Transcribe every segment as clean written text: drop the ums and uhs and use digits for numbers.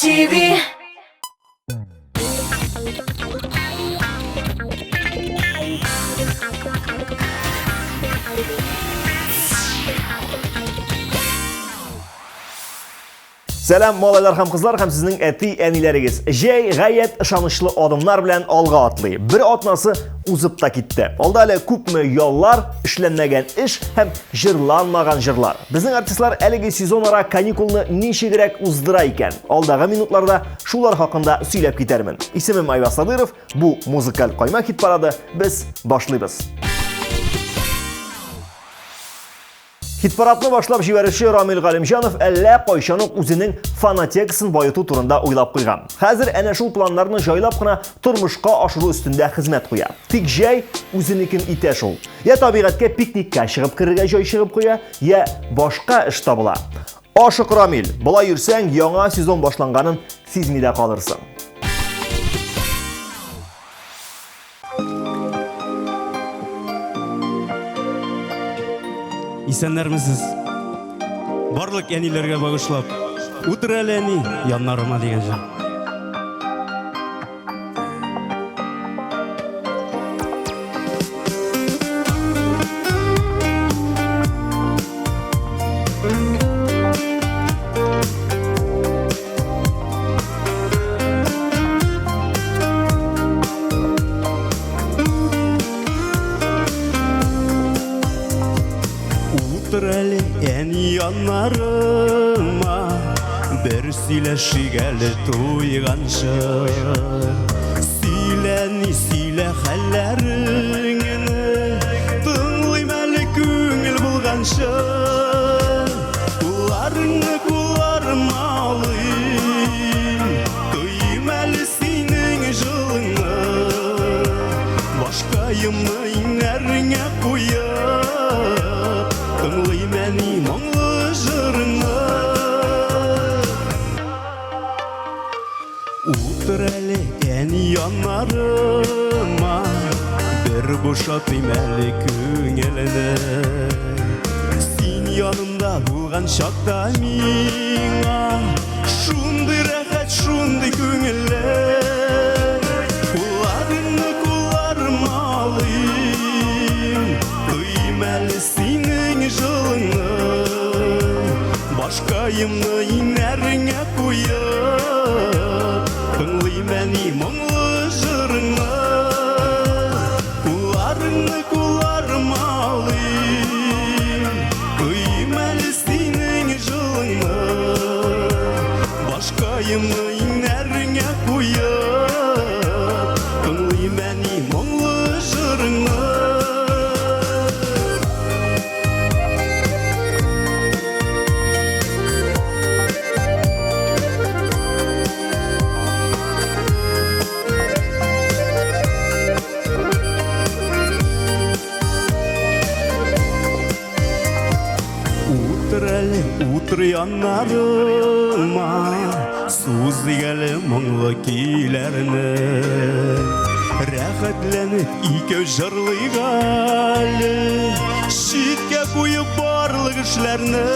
TV. Selam molaylar ham qizlar ham sizning әти әниләрегез. Jey g'ayet ishonchli odamlar bilan olg'a atlay. Bir otnasi uzib ta ketdi. Olda hali ko'pmi yollar, ishlanmagan ish ham jırlanmagan jırlar. Bizning artistlar әлеге сезон ара каникулны ничегрәк уздыра икән. Алдагы минутларда шулар хакында сөйләп китәрмен. Исемем Айваз Садыров. Бу музыкаль кайма хит парады. Без башлыйбыз. Хит-парадны башлап җибәрүче Рамил Галимҗанов әллә кайчан ук үзенең фонотекасын байыту турында уйлап куйган. Хәзер әнә шул планнарны җайлап кына тормышка ашыру өстендә хезмәт куя. Тик җәй үзенекен итә шул. Я табигатькә пикникка чыгып керергә җай чыгып куя, я башка эш табыла. Ашык Рамил, болай йөрсәң яңа сезон башланганын сизми дә калырсың. Исәннәрмесез? Барлык әниләргә багышлап, утыр әле әни яннарыма дигән җыр. Утыр әле әни яннарыма, бер сөйләшик әле туйганчы. Сөйләни сөйлә хәлләреңне, тыңлыйм әле күңел булганчы. Кулларыңны кулларыма алыйм, тойым әле синең җылыңны. Башкаемны иңнәреңә куеп, тыңлыйм әни моңлы җырыңны. Утыр әле әни яннарыма, бер бушатыйм әле күңелне. Син янымда булган чакта миңа шундый рәхәт, шундый күңелле. Кулларыңны кулларыма алыйм, тойым әле синең җылыңны. Башкаемны иңнәреңә куеп, тыңлыйм әни моңлы җырыңны. Кулларыңны кулларыма алыйм, тойым әле синең җылыңны. Башкаемны иңнәреңә куеп, тыңлыйм әни моңлы җырыңны. Утыр әле, утыр яннарыма, сузый әле моңлы көйләрне. Рәхәтләнеп икәү җырлыйк әле, читкә куеп барлык эшләрне.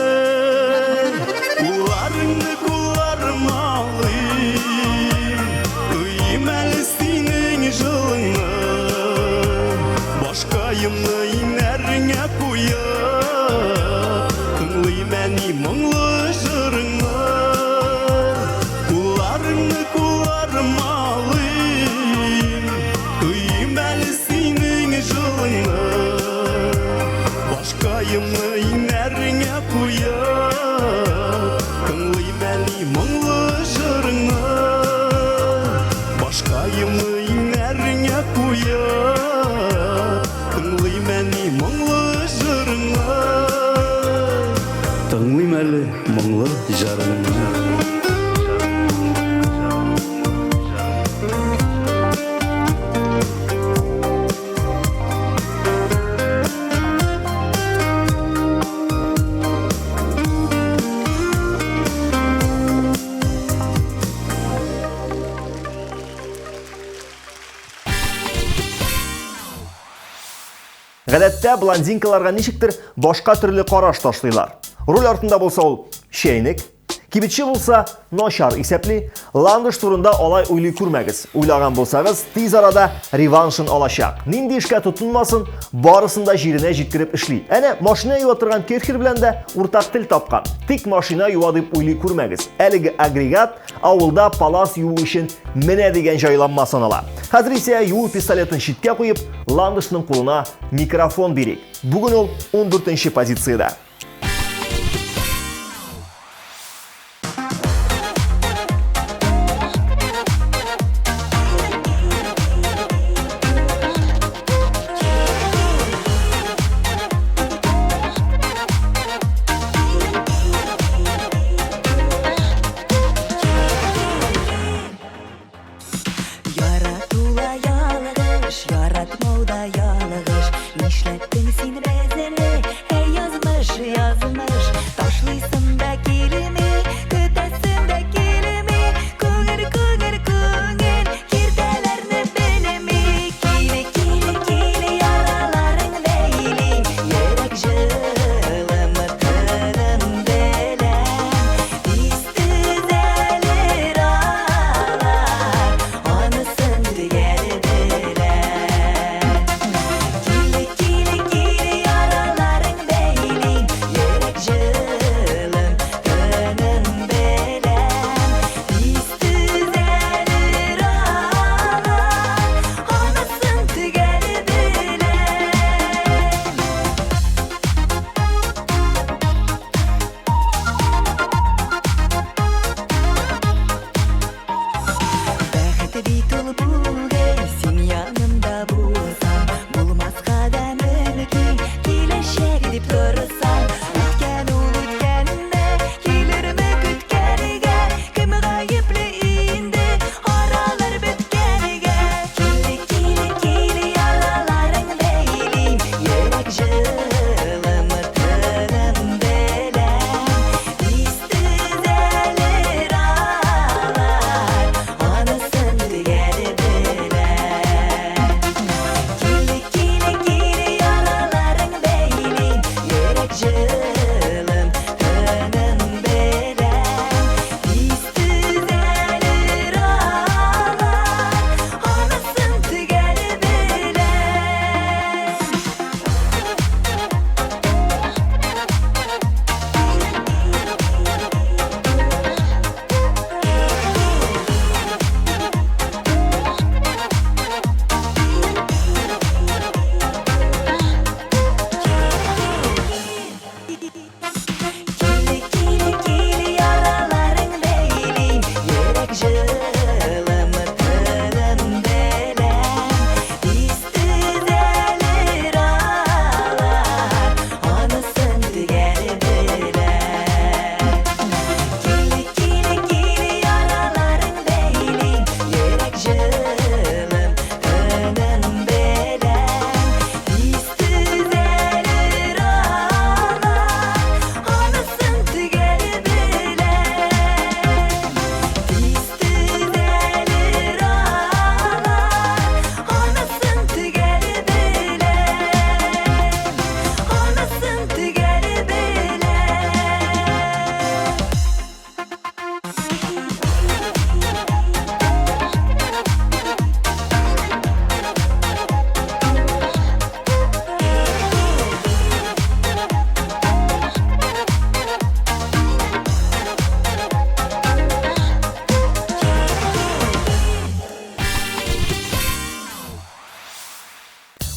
Кулларыңны кулларыма алыйм, тойым әле синең җылыңны. Башкаемны иңнәреңә куеп, тыңлыйм әни моңлы җырыңны. Кулларыңны кулларыма алыйм, тойым әле синең җылыңны. Башкаемны иңнәреңә куеп, тыңлыйм әни моңлы җырыңны. Башкаемны иңнәреңә куеп, тыңлыйм әни моңлы җырыңны. Тыңлыйм әле моңлы җырыңны. Гадәттә блондинкаларга ничектер башка төрле караш ташлыйлар. Роль артында булса ул чәйнек, Кибетче булса, начар исәпли. Ландыш турында алай уйлый күрмәгез. Уйлаган булсагыз, тиз арада реваншын алачак. Нинди эшкә тотынмасын, барысын да җиренә җиткереп эшли. Әнә машина юа торган Керхер белән дә уртак тел тапкан. Тик машина юа дип уйлый күрмәгез. Әлеге агрегат авылда палас юу өчен менә дигән җайланма санала. Хәзер исә юу пистолетын читкә куеп, Ландышның кулына микрофон бирик. Бүген ул 14нче позициядә.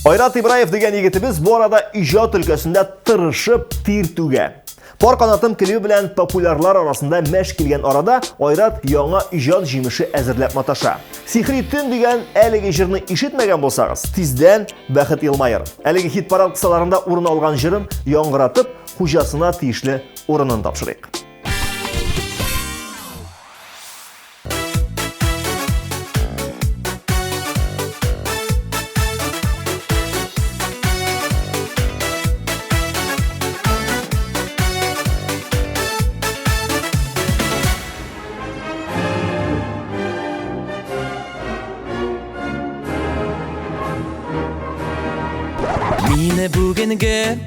Айрат Ибраев деген егетебез бу арада иҗат өлкәсендә тырышып тир түгә. Пар канатым килү белән популярлар арасында мәш килгән арада Айрат яңа иҗат җимеше әзерләп маташа. Сихри төн дигән әлеге җырны ишетмәгән булсагыз, тиздән бәхет елмаер. Әлеге хит парад кысаларында урын алган җырын яңгыратып, хуҗасына тиешле урынын тапшырыйк. Мине бүгенге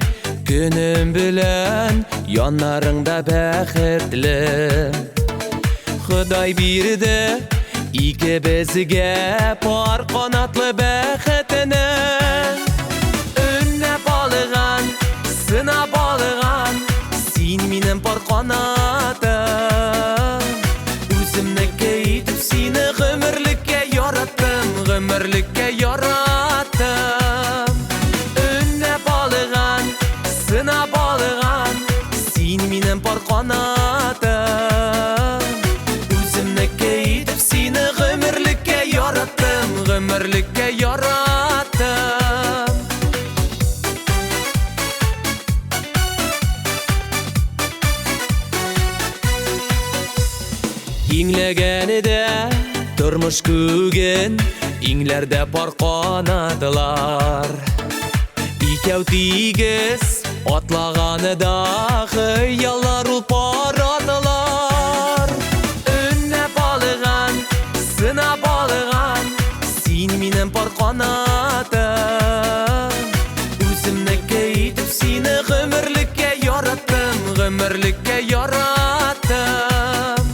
Günüm bilen yanlarında bәхетле. Xuday birdi ikimizге par qanatlı бәхетine. Önüne balığan, sına balığan, sen minin par qanatım. Özümnike yetip seni gümürlükке yarattım, gümürlükke yarattım. Önüne balığan, sına balığan, sen minin par qanatım. Özümnike yetip seni gümürlükke yarattım, gümürlükke yarattım. İnglegeni turmuş kügen, inglerde par qanadılar. İkev tigiz atlağanı da xıyallar ul paradılar. Önüne balığan, sına balığan, sen minin par qanatım. Özümnike yetip seni gümürlükke yarattım, gümürlükke yarattım.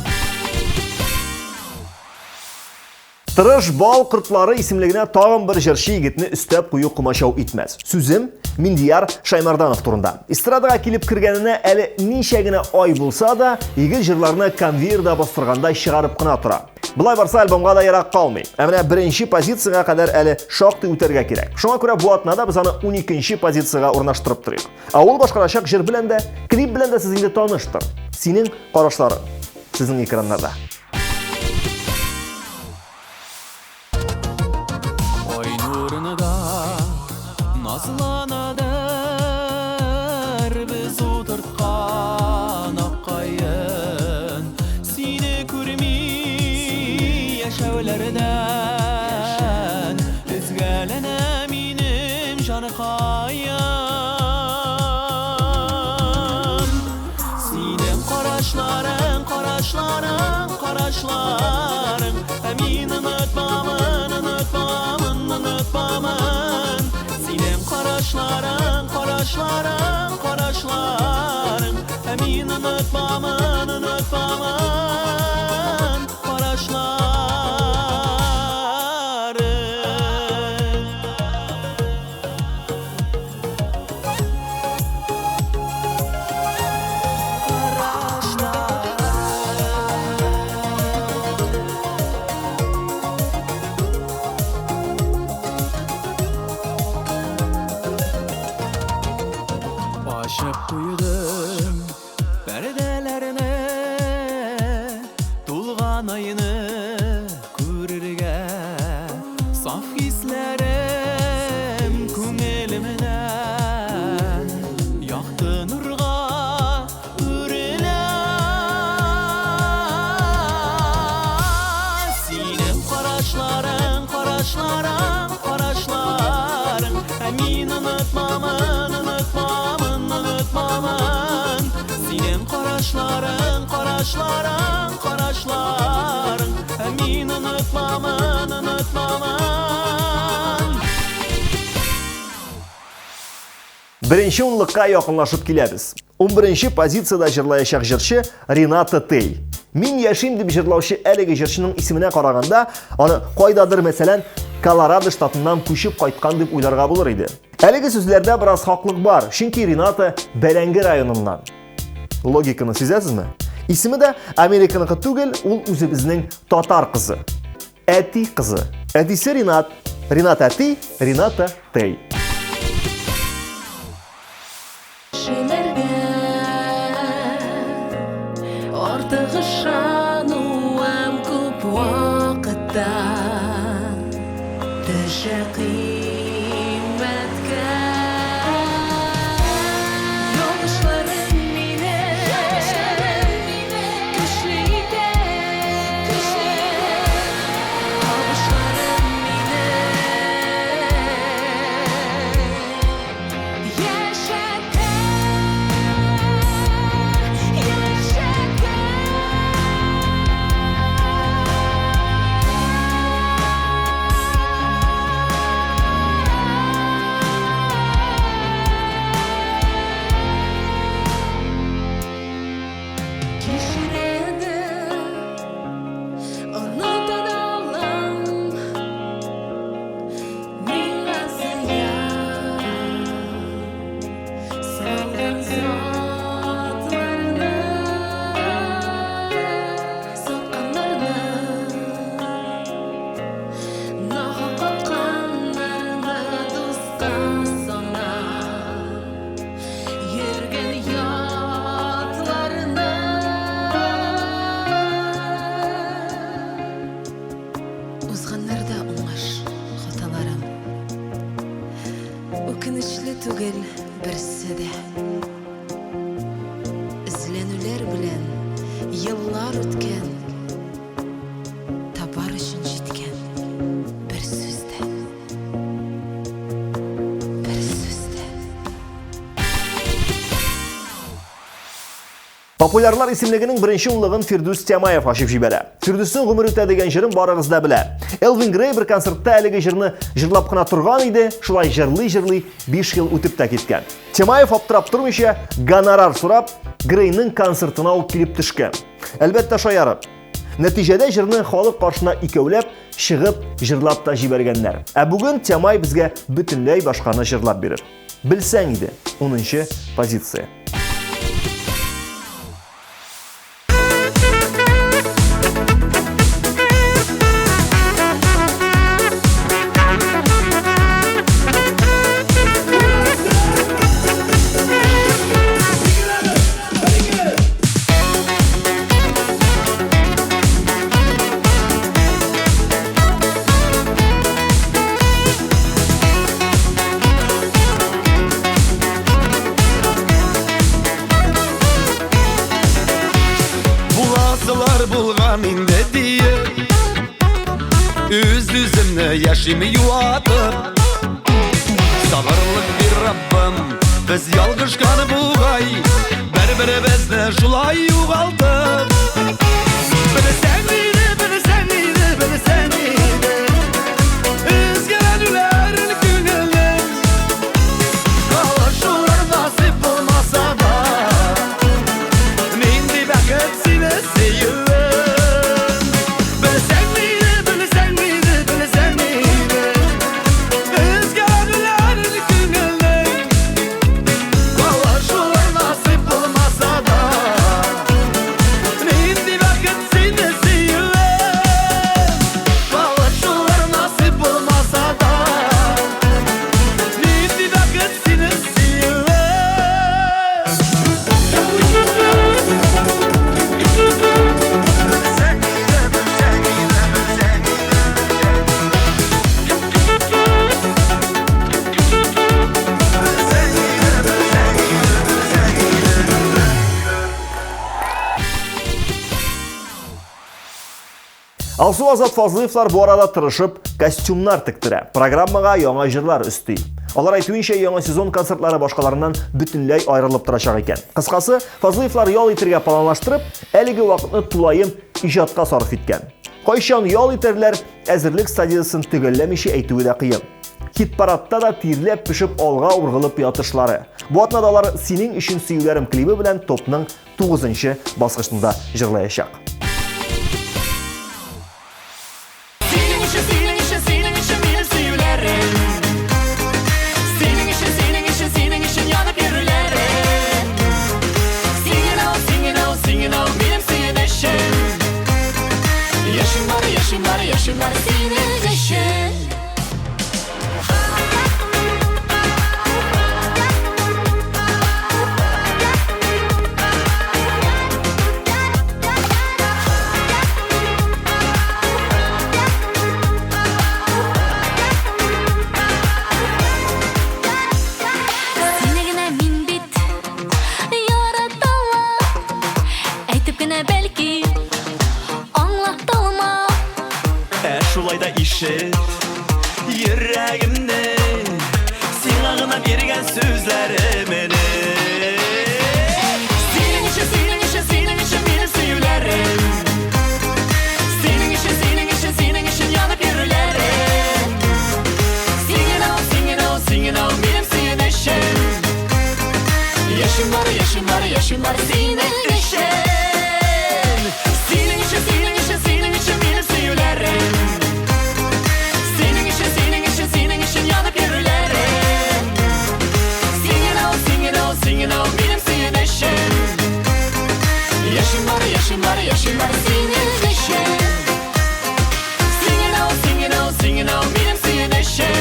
Tırış bal qırtlары isimligine tağın bir jırşı yigitni üstöp kuyu kumaşav itmez. Sözüm Mindiyar Şaymardanov turunda. İstradaga kilip kirgenine eli nişegine ay bulsa da, yigit jırlarını konveyerda bastırganda шығарып qına tura. Bulay barsa albomga da yarak qalmay. Emine birinci pozitsiyaya kadar eli şoqti öterge kerek. Şuna göre bu atnada biz onu 12. pozitsiyaya ornaştırıp turuyuk. Ol başqarashaq jır bilen de, klip bilen de sizinle tanıştır. Senin qarashları sizin ekranlarda. Ay nurunu da nazlanadır biz oturtkan akkayın. Seni kurmi yaşavlardan üzgəlene minim canı kayın. Sinem qaraşların, qaraşların, qaraşların, emin unutmamın, unutmamın, unutmamın. Sinem qaraşların, qaraşların, qaraşların, emin unutmamın, unutmamın, qaraşların. Başıp kuyudum perdelerine, tulgan ayını kururge. Saf hislerim köngülümden yaktı nurga ürüle. Sinem qaraşların, qaraşların, qaraşların, emin unutmamın, unutmamın, unutmamın. Sinem qaraşların, qaraşların, qaraşların, emin unutmamın, unutmamın. Birinci onlukka yakınlaşıp kelebіз. 11. pozitsiyada jırlayacak jırşı Renata Tey. Min yaşayım deb jırlauchi әлеге jırşının ismine qaraganda, onu qaydadır meselen Colorado ştatından көшіп qaytқан deb oylarga bulur idi. Әлеге sözlerde biraz haqlıq var, çünkü Renata Belengi rayonundan. Logikаны sezesizmi? İsmi de Amerikanıqı tugel, ol özü bizning Tatar kızı. Әти kızı. Әтisi Renat, Renat әti, Renata Tey. Artık şanıvam küp vakıtta Düşe kıymetka Yoluşlarım mine Küşlüyde Kavuşlarım mine Yaşakta Yaşakta түгел берсе дә. Izlenüler bilen yıllar ötken, tabar üçün жеткен bir sözde. Bir sözde. Populyarlar isimliginin birinchi unlig'in Firdus Temayev ашып жибәрә. Firdusning гомер үтә дигән җырын барыгыз да белә. Elvin Grey bir концертта әлеге җырны җырлап кына торган иде, шулай җырлый 5 ел үтеп тә киткән. Темаев аптырап тормыйча гонорар сорап, Greyның концертына алып килеп төшкән. Әлбәттә шаярып. Нәтиҗәдә җырны халык каршына икәүләп чыгып җырлап та җибәргәннәр. Ә бүген Темаев безгә бөтенләй башканы җырлап бирер. Белсәң иде, 10нчы позиция. Bulgan inde diye Üz-üzümne yaşımı yuvatıp Sabırlık bir Rabbim Biz yalgışkanı buğay Berbere-bezne şulay yuvaltıp Beni sen iyiydi, beni sen iyiydi, beni sen iyiydi Üzgelenülerin gününe Kavuşurlar nasip olmasa da Nindi bakıp sinesi Алсу Азат Фазлыевлар bu arada тырышып костюмнар тіктірә. Программаға яңа җырлар өсти. Алар әйтүенчә, яңа сезон концертлары башкаларыннан бөтенләй аерылып торачак икән. Кыскасы, Фазлыевлар ял итәргә планлаштырып, әлеге вакытны тулаем иҗатка сарыф иткән. Кайчан ял итәрләр, әзерлек стадиясын төгәлләмичә әйтүе дә кыен. Хит-парадта да тирләп пешеп алга ургылып ятышлары. Бу атнада алар "Синең өчен сөйләрем" клипы белән топның 9нчы баскычында җырлаячак. Yaşımlar senin için Senegine min bit Yaratala Әйтеп кенә бәлки Аңлаталма Şulay da işit Yüreğimde Sina gına bergen sözlerimini Senin için benim sevgilerim Senin için yanıp yürülerim Singin ol benim sevmişim Yaşım var senin için Senin için benim sevgilerim Senin için yanıp yürülerim Singin ol benim sevmişim Yaşım var senin için Singin ol benim sevmişim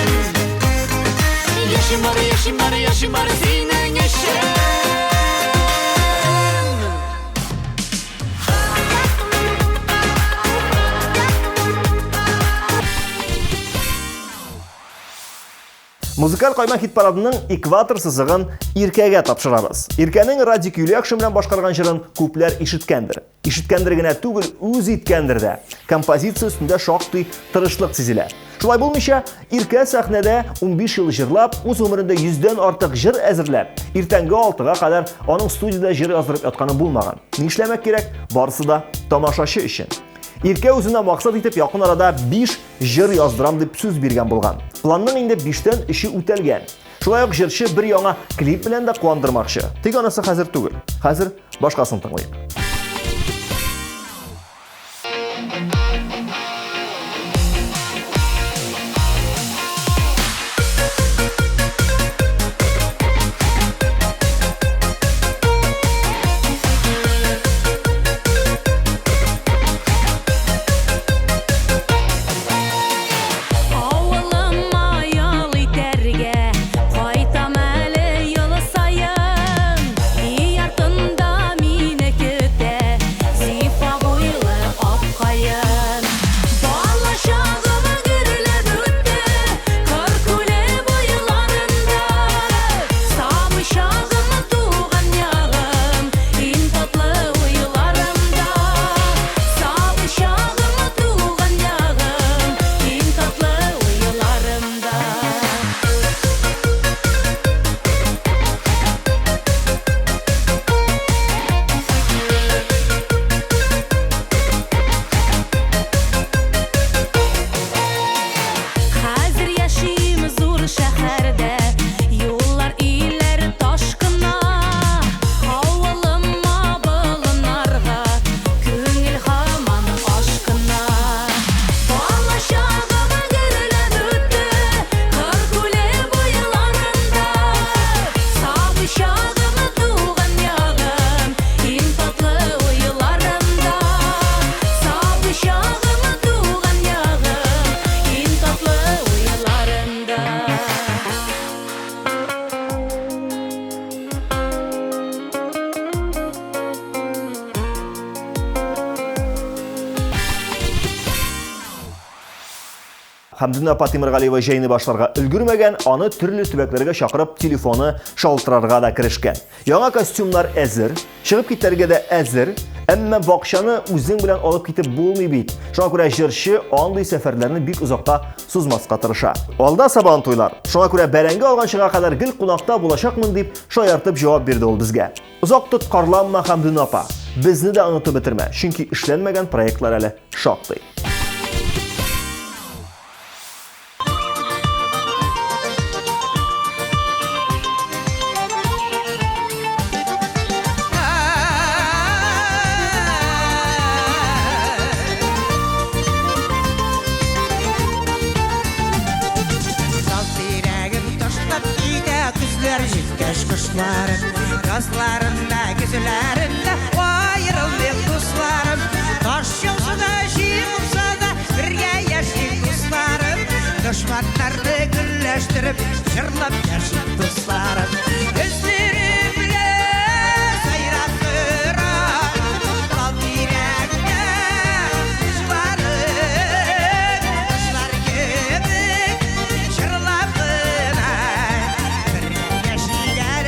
Yaşım var senin için Музыкаль кайма хит парадының экватор сызыгын Иркәгә тапшырабыз. Иркәнең радикюле акшын белән башкарган җырын күпләр ишеткәндер. Ишеткәндер генә түгел, үз иткәндер дә. Композиция өстендә шактый тырышлык сизелә. Шулай булмыйча, Иркә сәхнәдә 15 ел җырлап, үз гомерендә 100дән артык җыр әзерләп, иртәнге 6-га кадәр аның студиядә җыр яздырып ятканы булмаган. Нишләмәк кирәк? Барысы да тамашачы өчен. Иркә үзенә максат итеп якын арада 5 җыр яздырам дип сүз биргән булган. Планның инде 5тән 3-е үтәлгән. Шулай ук җырчы бер яңа клип белән дә куандырмакчы. Тик анысы хәзер түгел. Хәзер башкасын тыңлыйк. Хәмдүнә Патимиргалиева җәйне башларга өлгермәгән, аны төрле төбәкләргә чакырып, телефоны шалтырарга да керешкән. Яңа костюмнар әзер, чыгып китәргә дә әзер, әмма бакчаны үзең белән алып китеп булмый бит. Шуңа күрә җырчы андый сәфәрләрне бик озакка сузмаска тырыша. Алда Сабан туйлар. Шуңа күрә бәрәңге алган чыга кадәр гел кунакта булачакмын дип шаяртып җавап бирде ул безгә. Озак тоткарланма, Хәмдүнә апа. Безне дә онытып бетермә, чөнки эшләнмәгән проектлар әле шактый. Yazlarında, güzlerinde ayrıldık dostlarım. Taş yolsa da, yıkılsa da birge yaşayık dostlarım. Düşmanlarını gülleştirip jırlap yaşayık dostlarım. Gözlerimle sayrap duran dal direkte kuşlarım. Kuşlar gibi jırlap duran birge yaşayık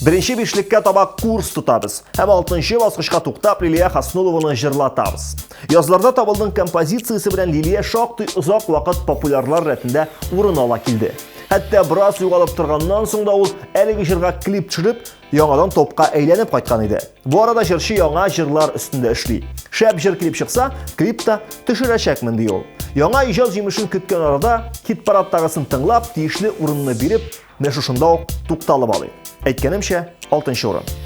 Беренче бишлеккә таба курс тотабыз һәм 6нчы баскычка туктап Лилия Хаснулованы җырлатабыз. Язларда табылдың композициясе белән Лилия шактый озак вакыт популярлар рәтендә урын ала килде. Хәтта біраз югалып торганнан соң да ул әлеге җырга клип төшереп, яңадан топка әйләнеп кайткан иде. Бу арада җырчы яңа җырлар өстендә эшли. Шәп җыр клип чыкса, клипта төшерәчәкмен ди ул. Яңа иҗат җимешен көткән арада хит-парадтагысын тыңлап, тиешле урынны биреп, менә шушында ук тукталып алыйк. Әйткәнемчә, 6нчы урын.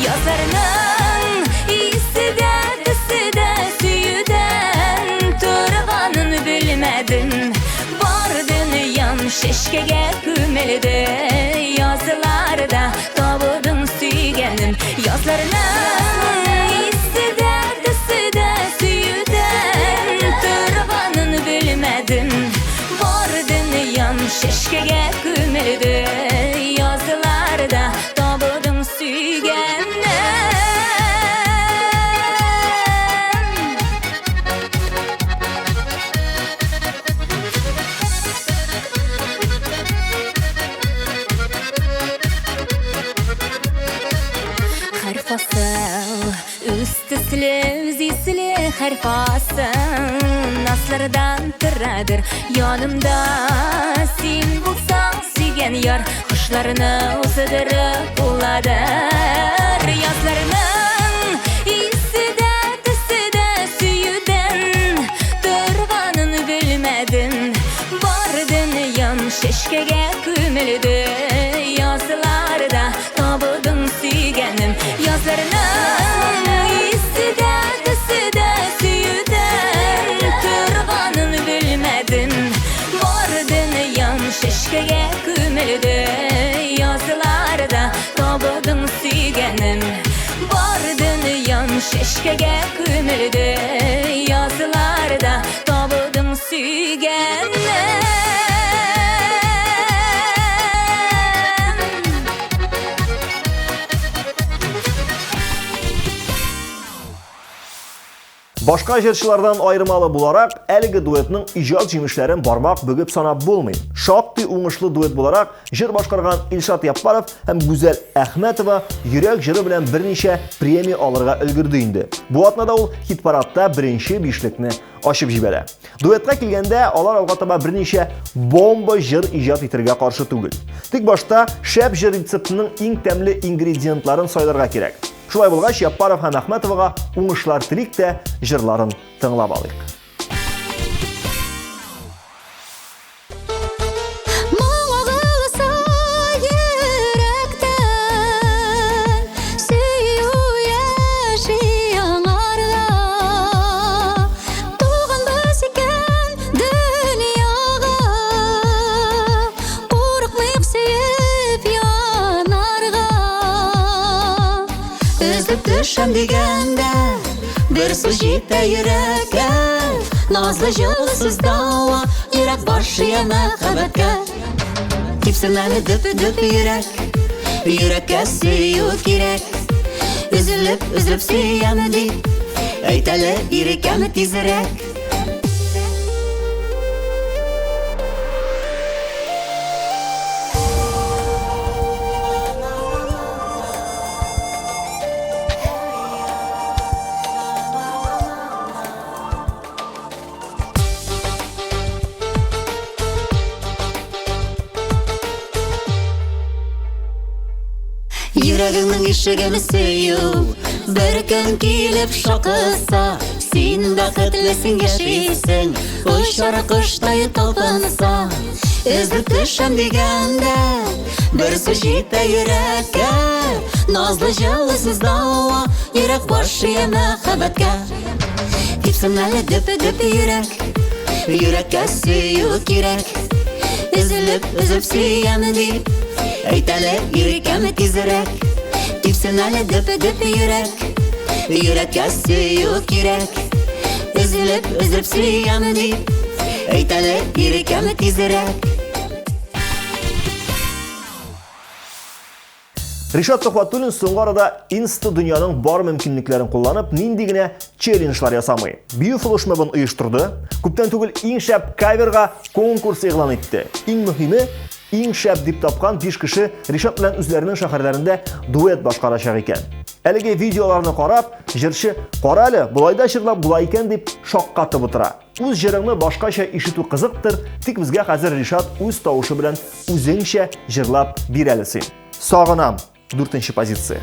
Yazlarının iyisi de süyüden Turvanın bilmedin Vardın yan şeşkege kümelde Yazılarda tabudun süygenim Yazlarının iyisi de süyüden Turvanın bilmedin Vardın yan şeşkege kümelde Yazılarda tabudun süygenim Her fasıl üstüsülü zisili her fasıl Naslardan tıradır yanımda Sen bulsan sügen yar Kuşlarını uzadırıp uladır Yazlarının iyisi de süyüden Durvanını bilmedin Vardın yan şeşkege kümüldü Yazılarda tabudun süygenim Yazlarının iyisi de süyüden Turvanını bilmedin Vardın yan şeşkege kümüldü Yazılarda tabudun süygenim Vardın yan şeşkege kümüldü Yazılarda tabudun süygenim Башка җырчылардан айырмалы буларак, әлеге дуэтның иҗат җимешләрен бармак бөгеп санап булмый. Шактый уңышлы дуэт буларак җыр башкарган Илшат Яппаров һәм Гүзәл Әхмәтова йөрәк җыры белән берничә премия алырга өлгерде инде. Бу атнада ул хит-парадта беренче бишлекне ачып җибәрә. Дуэтка килгәндә, алар алга таба берничә бомба җыр иҗат итәргә каршы түгел. Тик башта шәп җыр рецептының иң тәмле ингредиентларын сайларга кирәк. Шулай булгач, Яппаров һәм Әхмәтовага уңышлар телик тә җырларын тыңлап алыйк. Düşen digende bir söz jite yürekке Nazlı jılsız dava yürek başı yana kabetka Tipsinleni düp yürek Yürekке süyü kirek Üzülüp süyemi deyip Eyteli yürekemi tizirek Yüreğimin ишегini süyü Bir gün kilip şakısa Sen bәхетлесің yaşayısın Uçar kuştayı talpınsa Üzüp düşem digende Bir söz jite yürekке Nazlı jılsız dava Yürek başı yeme xabetka Tipsinleni düp yürek Yürekке süyü kirek Üzülüp süyemi deyip Eyteli yürekemi tizirek Tipsinleni düp yürek Yürekке süyü kirek Üzülüp süyemi deyip Eyteli yürekemi tizirek Ришат Тохватуллин соңгы арада инста дөньяның бар мөмкинлекләрен кулланып, нинди генә челленджлар ясамый. Бию флешмобын оештырды, күптән түгел иң шәп каверга конкурс игълан итте. Иң мөһиме, иң шәп дип тапкан 5 кеше Ришат белән үзләренең шәһәрләрендә дуэт башкарачак икән. Әлеге видеоларны карап, җырчы "Кара әле, булай да җырлап була икән" дип шаккатып утыра. Үз җырыңны башкача ишетү кызыктыр, тик безгә хәзер Ришат үз тавышы белән үзеңчә җырлап бир әле син. Сагынам, 4нче позиция.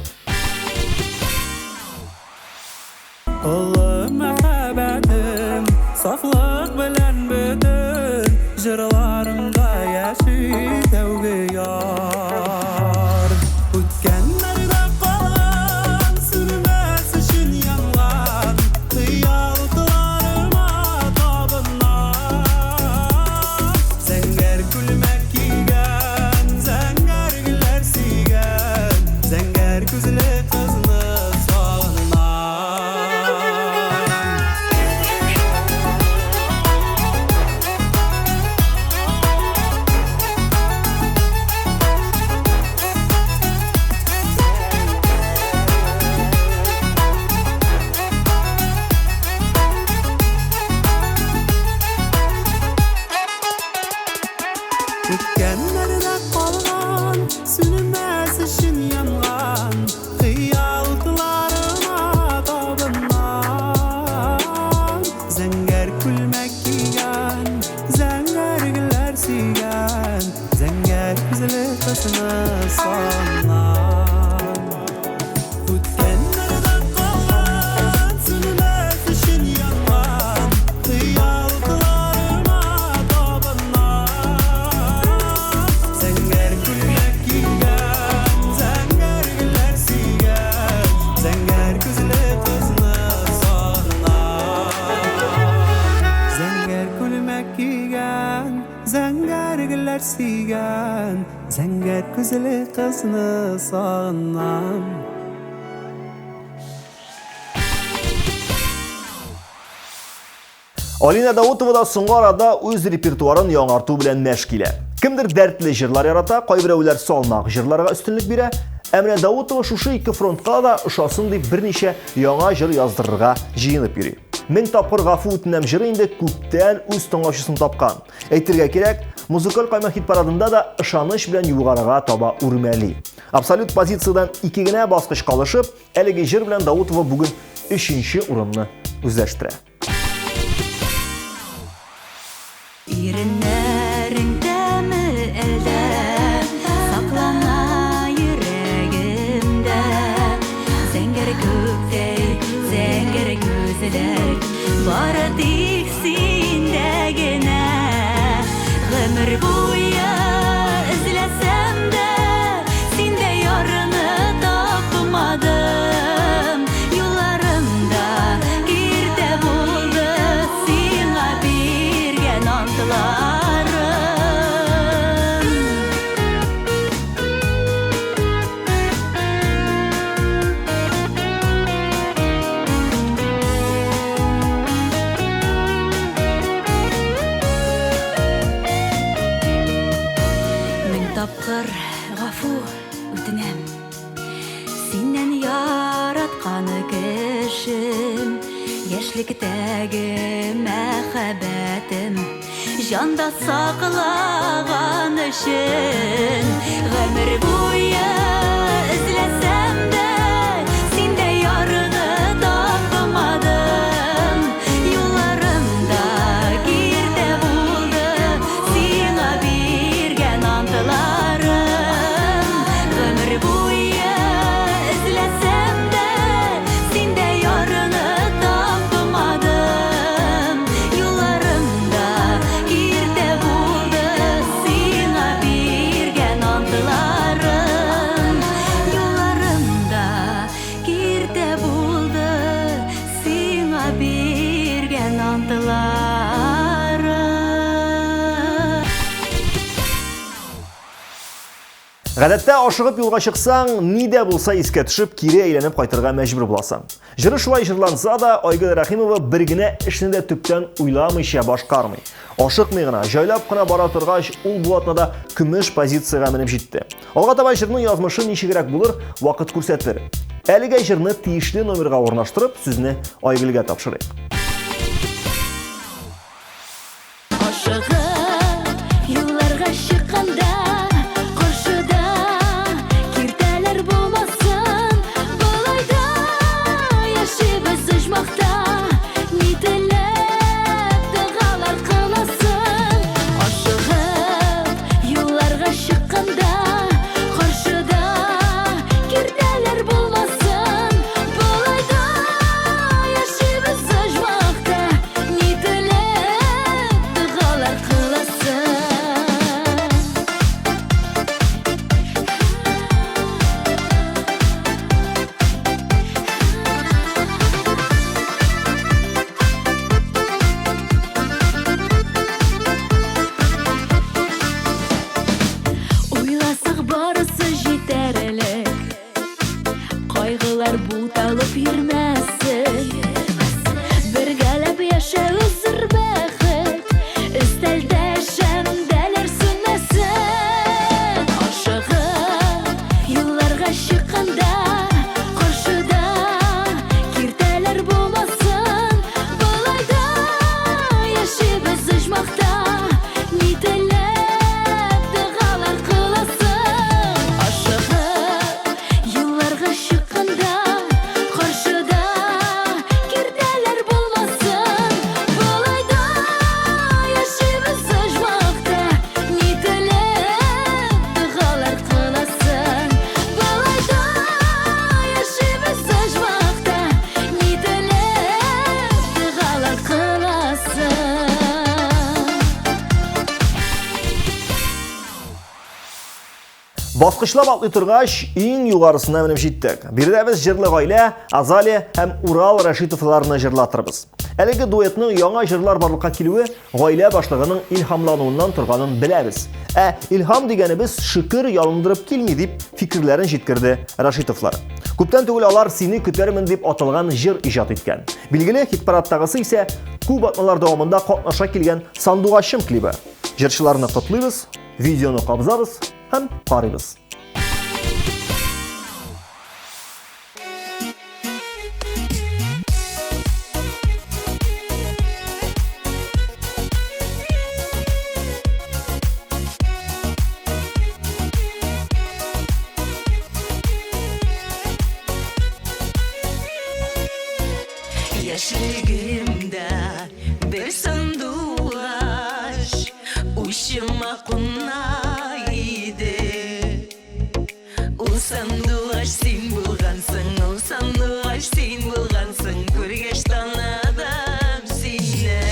Улы мәхәббәтем, сафлык белән бөтен, җырларыңда яши тәүге яр. Үткәннәрдә калган, сүрмәс өчен янган, хыялларыма табынам. Зәңгәр күлмәк кигән, зәңгәр гөлләр сөйгән, зәңгәр күзле кызны сагынам. Үткәннәрдә калган, сүнмәс өчен янган, хыялларыма табынам. Зәңгәр күлмәк кигән, зәңгәр гөлләр сөйгән, зәңгәр күзле кызны сагынам. Үткәннәрдә калган, сүнмәс өчен янган, хыялларыма табынам. Зәңгәр күлмәк кигән, зәңгәр гөлләр сөйгән, зәңгәр күзле кызны сагынам. Зәңгәр күлмәк кигән, зәңгәр гөлләр сөйгән, зәңгәр күзле кызны сагынам. Алина Даутова да соңгы арада үз репертуарын яңарту белән мәш килә. Кемдер дәртле җырлар ярата, кайберәүләр салмак җырларга өстенлек бирә. Әмма Даутова шушы ике фронтка да ошасын дип берничә яңа җыр яздырырга җыенып йөри. Мең тапкыр гафу үтенәм җыры инде күптән үз тыңлаучысын тапкан. Әйтергә кирәк, музыкаль каймак хит парадында да ышаныч белән югарыга таба үрмәли. Абсолют позициядан 2 генә баскыч калышып, әлеге җыр белән Даутова бүген 3нче урынны үзләштерә. Иреннәреңдәме әлдә саклана йөрәгемдә, зәңгәр күктәй, зәңгәр күзләр, бары тик синдә генә. Гомер буе эзләсәм дә, синдә ярны тапмадым. Юлларымда киртә булды сиңа биргән антларым. Мең тапкыр гафу үтенәм, синнән яратканы кешем, яшьлектәге мәхәббәтем, җанда саклаган өчен. Гомер буе эзләсәм дә, синдә ярны тапмадым. Юлларымда киртә булды сиңа биргән антларым. Гомер буе эзләсәм дә, синдә ярны тапмадым. Юлларымда киртә булды сиңа биргән антларым. Юлларымда киртә булды сиңа биргән антларым. Гадәттә ашыгып юлга чыксаң, ни дә булса искә төшеп, кире әйләнеп кайтырга мәҗбүр буласың. Җыры шулай җырланса да, Айгөл Рәхимова бер генә эшне дә төптән уйламыйча башкармый. Ашыкмый гына, җайлап кына бара торгач, ул бу атнада көмеш позицияга менеп җитте. Алга таба җырның язмышы ничегрәк булыр, вакыт күрсәтер. Әлегә җырны тиешле номерга урнаштырып, сүзне Айгөлгә тапшырыйк. Кыршыда киртәләр булмасын, былай да Баскычлап атлый торгач, иң югарысына менеп җиттек. Бирдә без җырлы гаилә Азалия һәм Урал Рашитовларны җырлатырбыз. Әлеге дуэтның яңа җырлар барлыкка килүе гаилә башлыгының илһамлануыннан торганын беләбез. Илһам дигәнебез шикер ялындырып килми дип фикерләрен җиткерде Рашитовлар. Күптән түгел алар сине көтәрмен дип аталган җыр иҗат иткән. Билгеле хит-парадтагысы исә күп атналар дәвамында катнаша килгән Сандугачым клибы. Җырчыларны котлыйбыз, видеоны кабзабыз һәм карыйбыз. Яшьлегимдә бер сандугач ушыма кунар иде. Ул сандугач син булгансың, ул сандугач син булгансың, күргәч таныдым сине.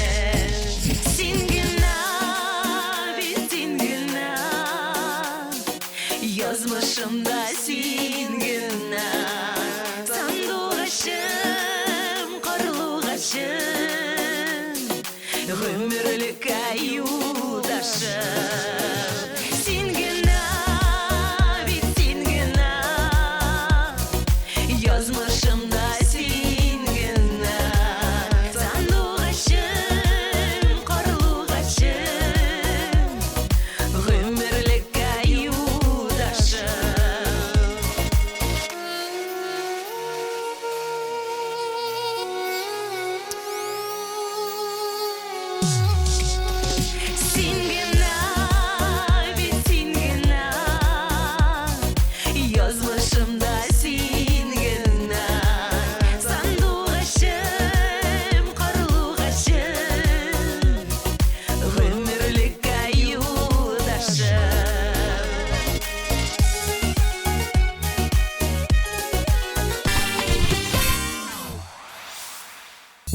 Син генә, бит син генә, язмышымда син генә. Гомерлек аюдашым, син генә, бит син генә, язмышымда син генә. Сандугачым, карлугачым, гомерлек аюдашым. Син генә, бит син генә, язмышымда син генә. Сандугачым, карлугачым, гомерлек аюдашым.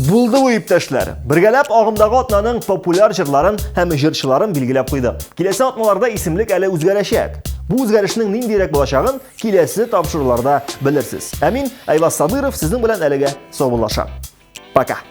Булды бу иптәшләр. Бергәләп агымдагы атнаның популяр җырларын һәм җырчыларын билгеләп куйдык. Киләсе атналарда исемлек әле үзгәрәчәк. Бу үзгәрешнең ниндирәк булачагын киләсе тапшыруларда белерсез. Мин Айваз Сабыров сезнең белән әлегә саубуллашам. Пока.